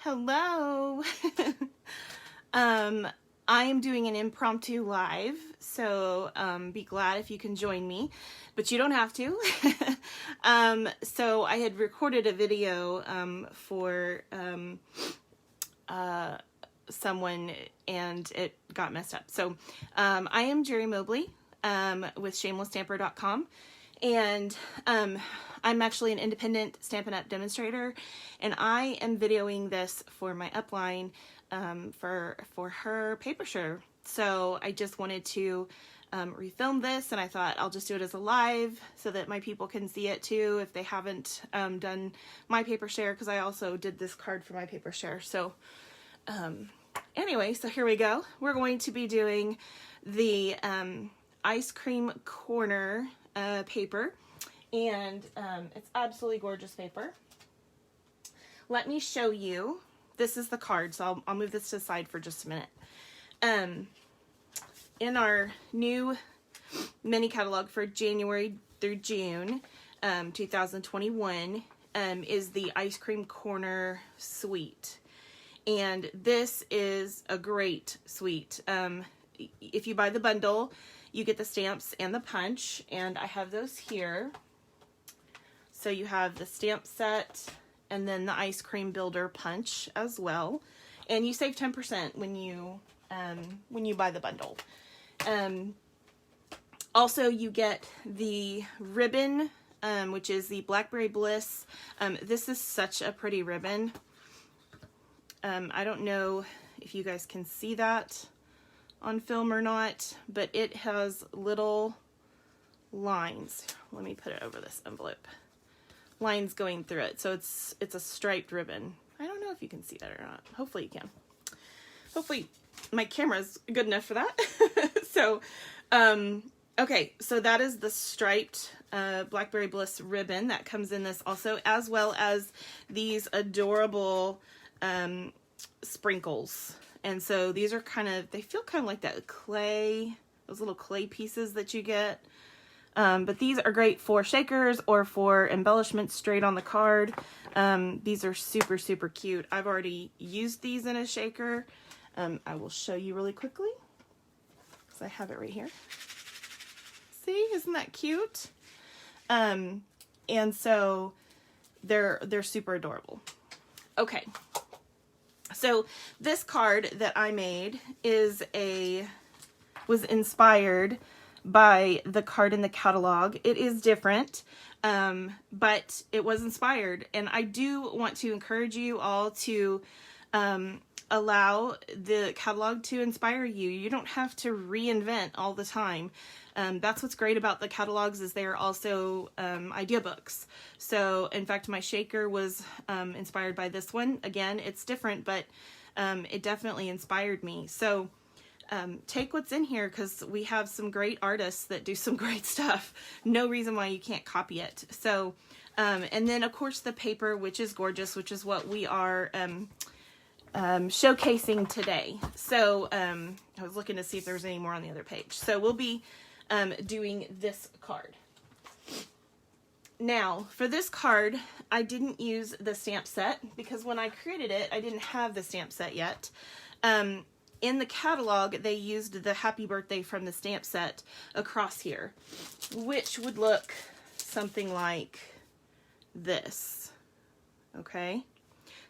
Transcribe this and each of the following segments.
Hello. I am doing an impromptu live, so be glad if you can join me, but you don't have to. So I had recorded a video for someone and it got messed up. So I am Jeri Mobley with shamelessstamper.com. And I'm actually an independent Stampin' Up! Demonstrator, and I am videoing this for my upline for her paper share. So I just wanted to refilm this, and I thought I'll just do it as a live so that my people can see it too if they haven't done my paper share, because I also did this card for my paper share. So anyway, so here we go. We're going to be doing the ice cream corner paper, and it's absolutely gorgeous paper. Let me show you. This is the card, so I'll move this to the side for just a minute. In our new mini catalog for January through June 2021 is the ice cream corner suite, and this is a great suite. If you buy the bundle, you get the stamps and the punch, and I have those here. So you have the stamp set and then the ice cream builder punch as well, and you save 10% when you buy the bundle. Also, you get the ribbon, which is the Blackberry Bliss. This is such a pretty ribbon. I don't know if you guys can see that on film or not, but it has little lines. Let me put it over this envelope. Lines going through it, so it's a striped ribbon. I don't know if you can see that or not. Hopefully you can. Hopefully my camera's good enough for that. So okay, so that is the striped Blackberry Bliss ribbon that comes in this also, as well as these adorable sprinkles. And so these are they feel kind of like that clay, those little clay pieces that you get. But these are great for shakers or for embellishments straight on the card. These are super, super cute. I've already used these in a shaker. I will show you really quickly, because I have it right here. See, isn't that cute? And so they're super adorable. Okay. So this card that I made was inspired by the card in the catalog. It is different, but it was inspired. And I do want to encourage you all to allow the catalog to inspire you. You don't have to reinvent all the time. That's what's great about the catalogs, is they are also idea books. So in fact, my shaker was inspired by this one. Again, it's different, but it definitely inspired me. So take what's in here, because we have some great artists that do some great stuff. No reason why you can't copy it. So and then of course the paper, which is gorgeous, which is what we are showcasing today. So I was looking to see if there was any more on the other page. So we'll be doing this card. Now, for this card, I didn't use the stamp set, because when I created it, I didn't have the stamp set yet. In the catalog, they used the happy birthday from the stamp set across here, which would look something like this. Okay?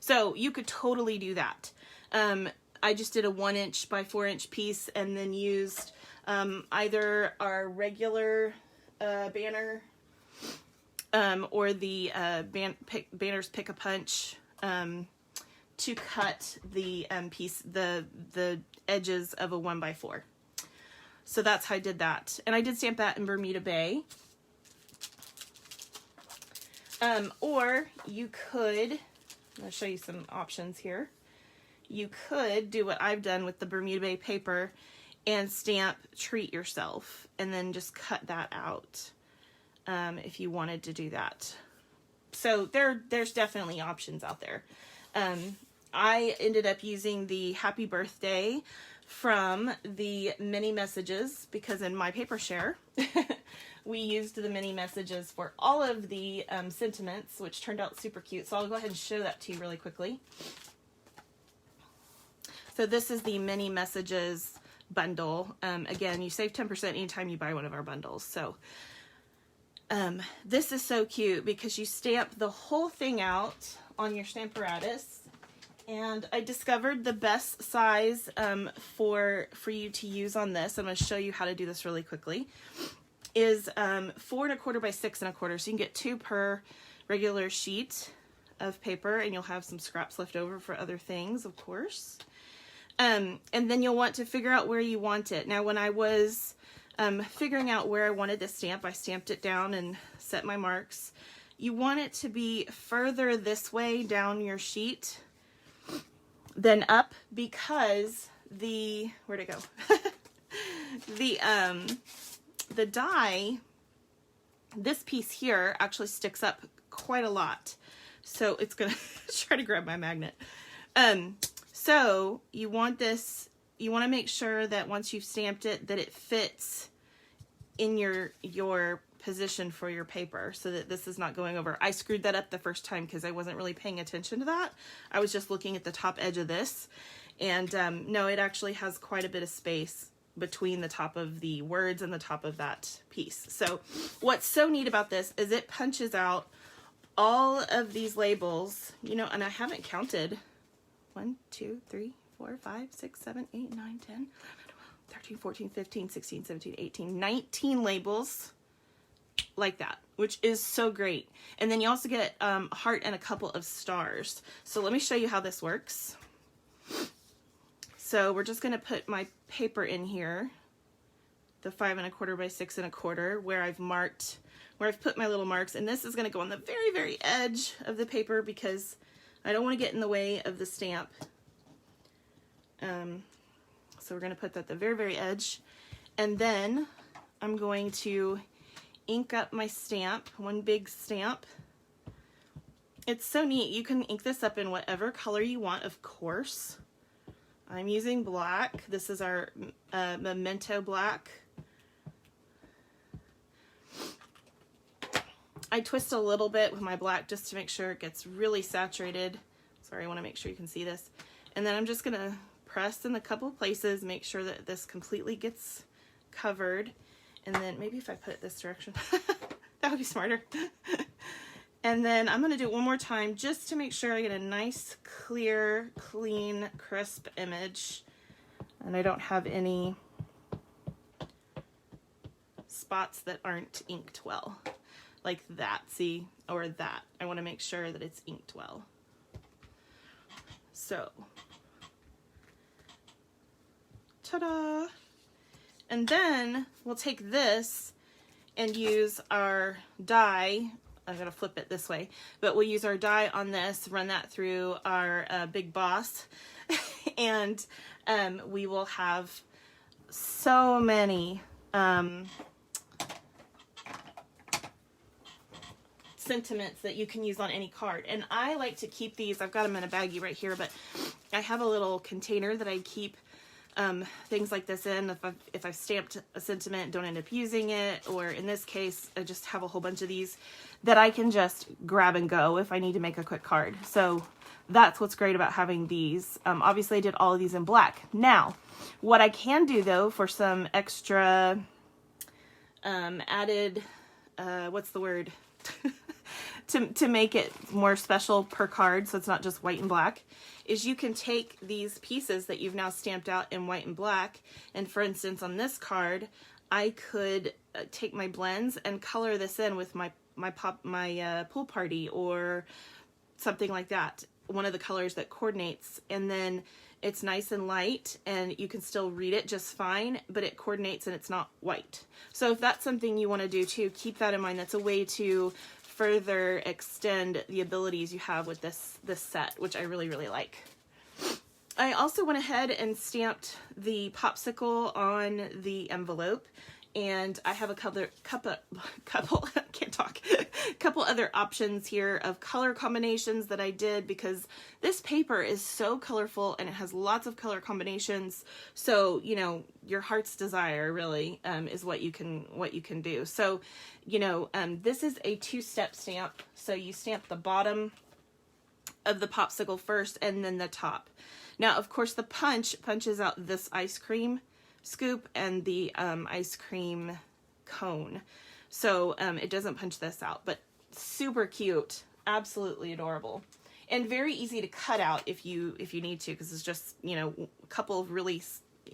So you could totally do that. I just did a 1" by 4" piece, and then used either our regular banner or the Banner's Pick a Punch to cut the piece, the edges of a 1x4. So that's how I did that. And I did stamp that in Bermuda Bay. Or you could, I'll show you some options here. You could do what I've done with the Bermuda Bay paper and stamp Treat Yourself, and then just cut that out if you wanted to do that. So there's definitely options out there. I ended up using the happy birthday from the mini messages, because in my paper share we used the mini messages for all of the sentiments, which turned out super cute. So I'll go ahead and show that to you really quickly. So this is the mini messages bundle. Again, you save 10% anytime you buy one of our bundles. So this is so cute because you stamp the whole thing out on your Stamparatus. And I discovered the best size for you to use on this. I'm going to show you how to do this really quickly. Is 4 1/4 by 6 1/4. So you can get 2 per regular sheet of paper, and you'll have some scraps left over for other things, of course. And then you'll want to figure out where you want it. Now, when I was figuring out where I wanted to stamp, I stamped it down and set my marks. You want it to be further this way down your sheet than up, because where'd it go? The die, this piece here actually sticks up quite a lot. So it's gonna try to grab my magnet. So you want to make sure that once you've stamped it, that it fits in your position for your paper, so that this is not going over. I screwed that up the first time because I wasn't really paying attention to that. I was just looking at the top edge of this, and no, it actually has quite a bit of space between the top of the words and the top of that piece. So what's so neat about this is it punches out all of these labels, you know, and I haven't counted 1, 2, 3, 4, 5, 6, 7, 8, 9, 10, 11, 12, 13, 14, 15, 16, 17, 18, 19 labels like that, which is so great. And then you also get a heart and a couple of stars. So let me show you how this works. So we're just going to put my paper in here, the 5 1/4 by 6 1/4, where I've put my little marks, and this is going to go on the very, very edge of the paper because I don't want to get in the way of the stamp. So we're going to put that at the very, very edge, and then I'm going to ink up my stamp, one big stamp. It's so neat. You can ink this up in whatever color you want, of course. I'm using black. This is our Memento black. I twist a little bit with my black just to make sure it gets really saturated. Sorry, I want to make sure you can see this. And then I'm just going to press in a couple places, make sure that this completely gets covered. And then maybe if I put it this direction, that would be smarter. And then I'm going to do it one more time just to make sure I get a nice, clear, clean, crisp image. And I don't have any spots that aren't inked well. Like that, see? Or that. I want to make sure that it's inked well. So, ta-da! And then we'll take this and use our die. I'm going to flip it this way, but we'll use our die on this, run that through our Big Boss, and we will have so many sentiments that you can use on any card. And I like to keep these, I've got them in a baggie right here, but I have a little container that I keep things like this in. If I've stamped a sentiment, don't end up using it, or in this case, I just have a whole bunch of these that I can just grab and go if I need to make a quick card. So that's what's great about having these. Obviously I did all of these in black. Now, what I can do though for some extra added, what's the word? to make it more special per card, so it's not just white and black, is you can take these pieces that you've now stamped out in white and black, and for instance on this card I could take my blends and color this in with my pool party or something like that, one of the colors that coordinates, and then it's nice and light and you can still read it just fine, but it coordinates and it's not white. So if that's something you want to do too, keep that in mind. That's a way to further extend the abilities you have with this set, which I really, really like. I also went ahead and stamped the popsicle on the envelope, and I have a couple other options here of color combinations that I did, because this paper is so colorful and it has lots of color combinations. So, you know, your heart's desire really is what you can do. So, you know, this is a 2-step stamp. So you stamp the bottom of the popsicle first and then the top. Now, of course, the punch punches out this ice cream scoop and the ice cream cone. So it doesn't punch this out, but super cute. Absolutely adorable. And very easy to cut out if you need to, because it's just, you know, a couple of really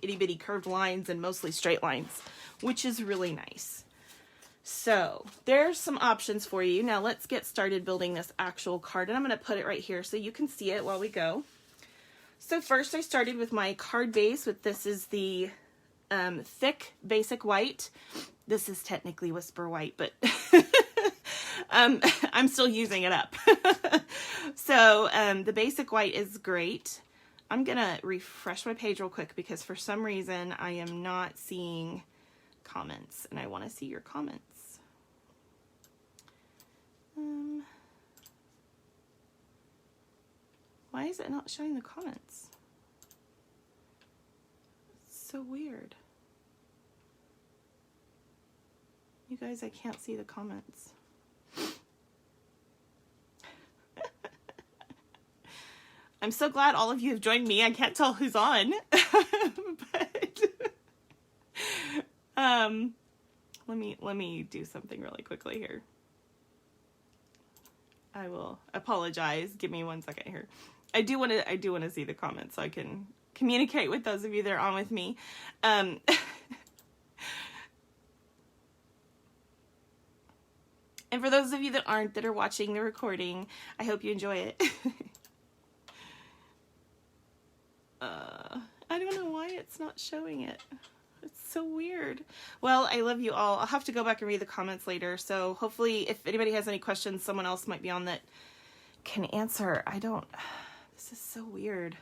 itty bitty curved lines and mostly straight lines, which is really nice. So there's some options for you. Now let's get started building this actual card, and I'm going to put it right here so you can see it while we go. So first I started with my card base this is the thick basic white. This is technically Whisper White, but I'm still using it up. So the basic white is great. I'm going to refresh my page real quick because for some reason I am not seeing comments, and I want to see your comments. Why is it not showing the comments? It's so weird. You guys, I can't see the comments. I'm so glad all of you have joined me. I can't tell who's on. But let me do something really quickly here. I will apologize. Give me 1 second here. I do want to see the comments so I can communicate with those of you that are on with me. And for those of you that aren't, that are watching the recording, I hope you enjoy it. I don't know why it's not showing it. It's so weird. Well, I love you all. I'll have to go back and read the comments later. So hopefully if anybody has any questions, someone else might be on that can answer. This is so weird.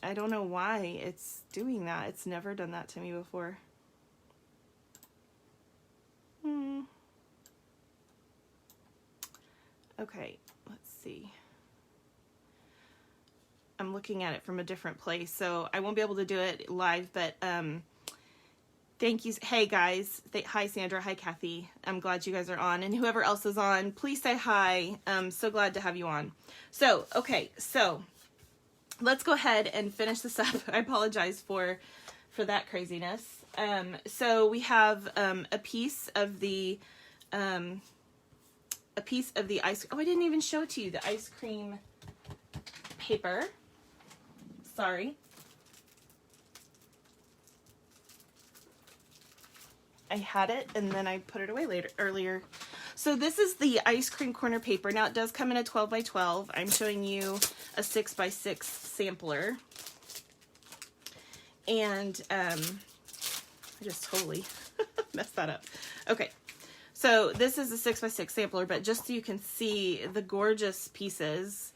I don't know why it's doing that. It's never done that to me before. Okay, let's see. I'm looking at it from a different place, so I won't be able to do it live, but thank you. Hey guys, hi Sandra, hi Kathy. I'm glad you guys are on, and whoever else is on, please say hi. I'm so glad to have you on. So, okay, so let's go ahead and finish this up. I apologize for that craziness. So we have a piece of the ice. Oh, I didn't even show it to you. The ice cream paper. Sorry. I had it and then I put it away earlier. So this is the ice cream corner paper. Now it does come in a 12 by 12. I'm showing you a 6 by 6 sampler. And I just totally messed that up. Okay. So this is a 6 by 6 sampler, but just so you can see the gorgeous pieces.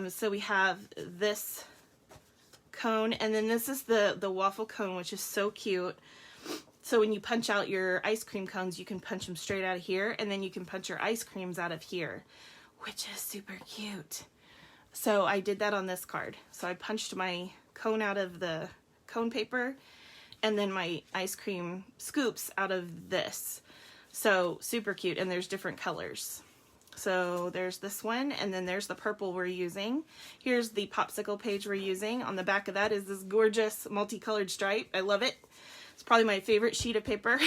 So we have this cone, and then this is the waffle cone, which is so cute. So when you punch out your ice cream cones, you can punch them straight out of here, and then you can punch your ice creams out of here, which is super cute. So I did that on this card. So I punched my cone out of the cone paper, and then my ice cream scoops out of this. So super cute, and there's different colors. So there's this one, and then there's the purple we're using. Here's the popsicle page we're using. On the back of that is this gorgeous multicolored stripe. I love it. It's probably my favorite sheet of paper.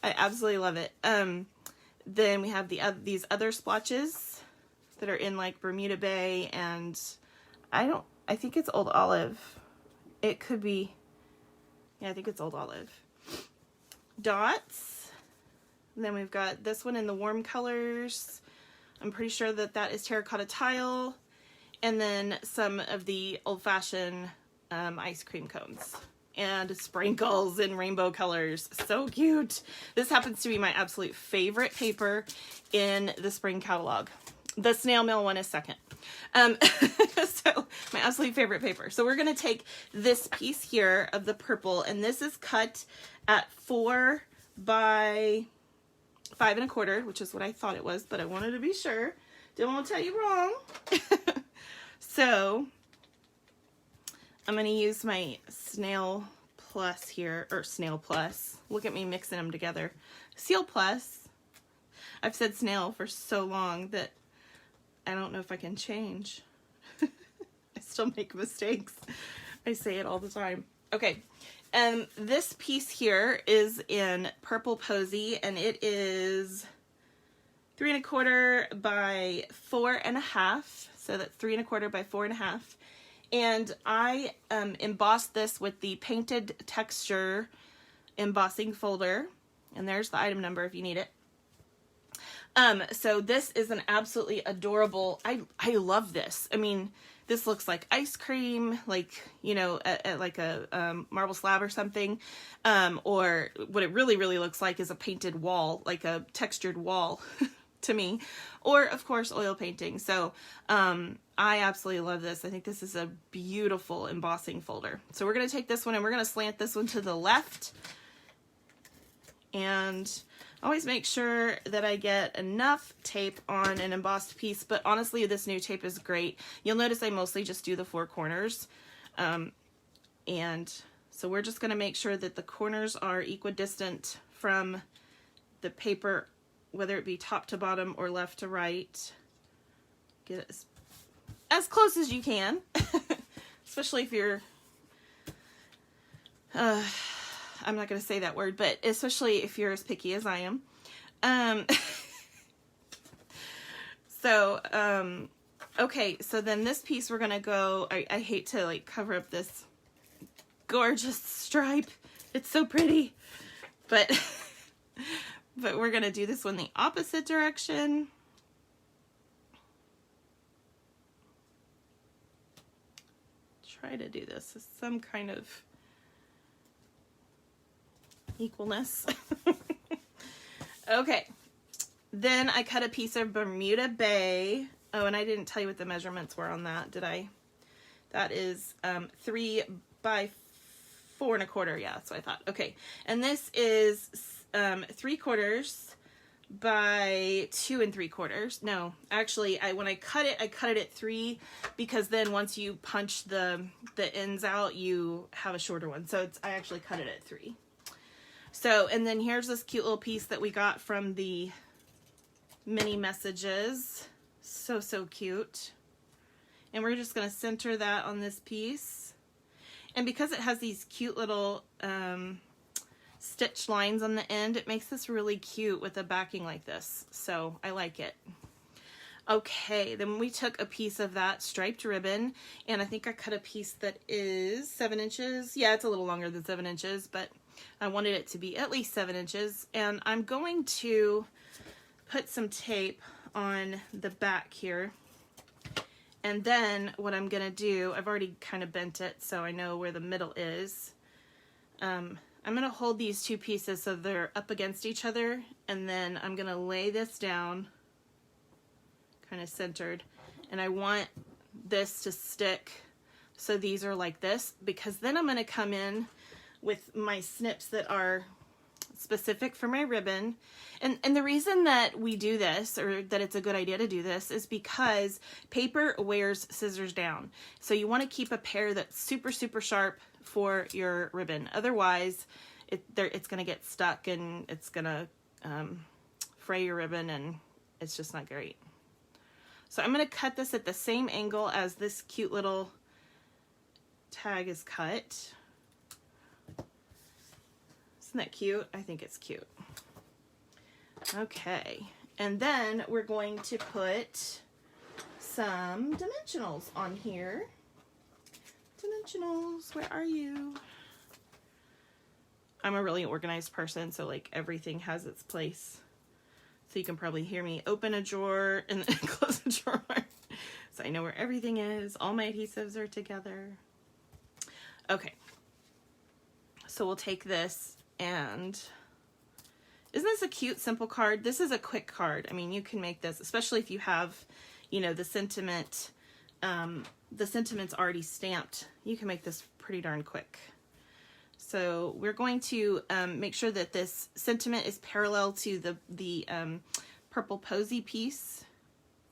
I absolutely love it. Then we have these other splotches that are in like Bermuda Bay, and I think it's Old Olive. It could be, yeah, I think it's Old Olive. Dots. And then we've got this one in the warm colors. I'm pretty sure that is terracotta tile. And then some of the old-fashioned ice cream cones. And sprinkles in rainbow colors. So cute. This happens to be my absolute favorite paper in the spring catalog. The snail mail one is second. So my absolute favorite paper. So we're going to take this piece here of the purple, and this is cut at 4 by 5 1/4, which is what I thought it was, but I wanted to be sure. Didn't want to tell you wrong. So I'm going to use my Snail Plus here, or Snail Plus. Look at me mixing them together. Seal Plus. I've said snail for so long that I don't know if I can change. I still make mistakes. I say it all the time. Okay, and this piece here is in Purple Posy, and it is 3 1/4 by 4 1/2. So that's 3 1/4 by 4 1/2. And I embossed this with the Painted Texture embossing folder. And there's the item number if you need it. So this is an absolutely adorable, I love this. I mean, this looks like ice cream, like, you know, at like a marble slab or something. Or what it really, really looks like is a painted wall, like a textured wall to me. Or, of course, oil painting. So I absolutely love this. I think this is a beautiful embossing folder. So we're going to take this one and we're going to slant this one to the left. And always make sure that I get enough tape on an embossed piece, but honestly, this new tape is great. You'll notice I mostly just do the 4 corners. And so we're just gonna make sure that the corners are equidistant from the paper, whether it be top to bottom or left to right. Get it as close as you can, especially if you're, I'm not going to say that word, but especially if you're as picky as I am. Okay, so then this piece we're going to go, I hate to like cover up this gorgeous stripe. It's so pretty, but we're going to do this one the opposite direction. Try to do this as some kind of equalness. Okay, then I cut a piece of Bermuda Bay. Oh, and I didn't tell you what the measurements were on that, did I? That is 3 by 4 1/4. Yeah, that's what I thought. Okay, and this is 3/4 by 2 3/4. No, actually, when I cut it at 3 because then once you punch the ends out, you have a shorter one. So I actually cut it at 3. So, and then here's this cute little piece that we got from the mini messages. So, so cute. And we're just going to center that on this piece. And because it has these cute little stitch lines on the end, it makes this really cute with a backing like this. So, I like it. Okay, then we took a piece of that striped ribbon, and I think I cut a piece that is 7 inches. Yeah, it's a little longer than 7 inches, but I wanted it to be at least 7 inches. And I'm going to put some tape on the back here. And then what I'm going to do, I've already kind of bent it so I know where the middle is. I'm going to hold these 2 pieces so they're up against each other, and then I'm going to lay this down kind of centered, and I want this to stick so these are like this, because then I'm going to come in with my snips that are specific for my ribbon. And the reason that we do this, or that it's a good idea to do this, is because paper wears scissors down. So you want to keep a pair that's super, super sharp for your ribbon. Otherwise, it's going to get stuck and it's going to fray your ribbon, and it's just not great. So I'm going to cut this at the same angle as this cute little tag is cut. Isn't that cute? I think it's cute. Okay, and then we're going to put some dimensionals on here. Dimensionals, where are you? I'm a really organized person, so like everything has its place. So you can probably hear me open a drawer and then close a drawer. So I know where everything is. All my adhesives are together. Okay. So we'll take this, and isn't this a cute, simple card? This is a quick card. I mean, you can make this, especially if you have, you know, the sentiment's already stamped. You can make this pretty darn quick. So we're going to make sure that this sentiment is parallel to the Purple Posy piece,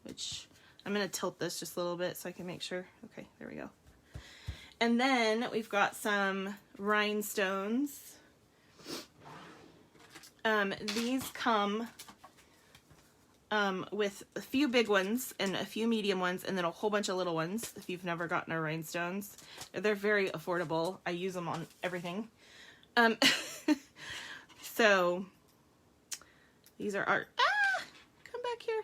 which I'm going to tilt this just a little bit so I can make sure. Okay, there we go. And then we've got some rhinestones. These come with a few big ones and a few medium ones and then a whole bunch of little ones if you've never gotten our rhinestones. They're very affordable. I use them on everything. So these are our... Come back here.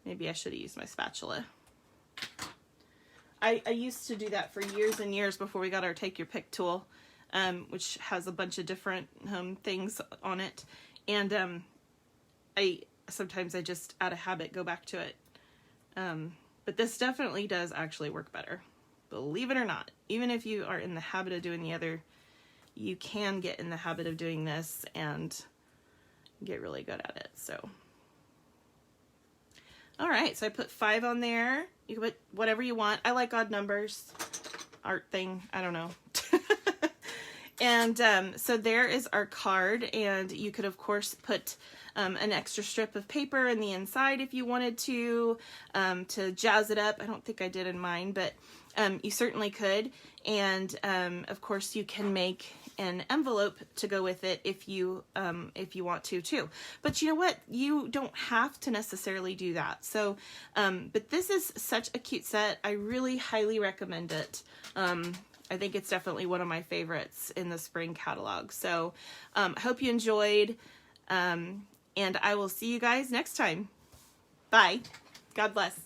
Maybe I should have used my spatula. I used to do that for years and years before we got our Take Your Pick tool, which has a bunch of different things on it. And sometimes I just, out of habit, go back to it. But this definitely does actually work better. Believe it or not. Even if you are in the habit of doing the other, you can get in the habit of doing this and get really good at it. So, all right, so I put 5 on there. You can put whatever you want. I like odd numbers. Art thing, I don't know. And so there is our card, and you could of course put an extra strip of paper in the inside if you wanted to jazz it up. I don't think I did in mine, but you certainly could. And of course you can make an envelope to go with it if you want to too. But you know what? You don't have to necessarily do that. So, but this is such a cute set. I really highly recommend it. I think it's definitely one of my favorites in the spring catalog. So I hope you enjoyed, and I will see you guys next time. Bye. God bless.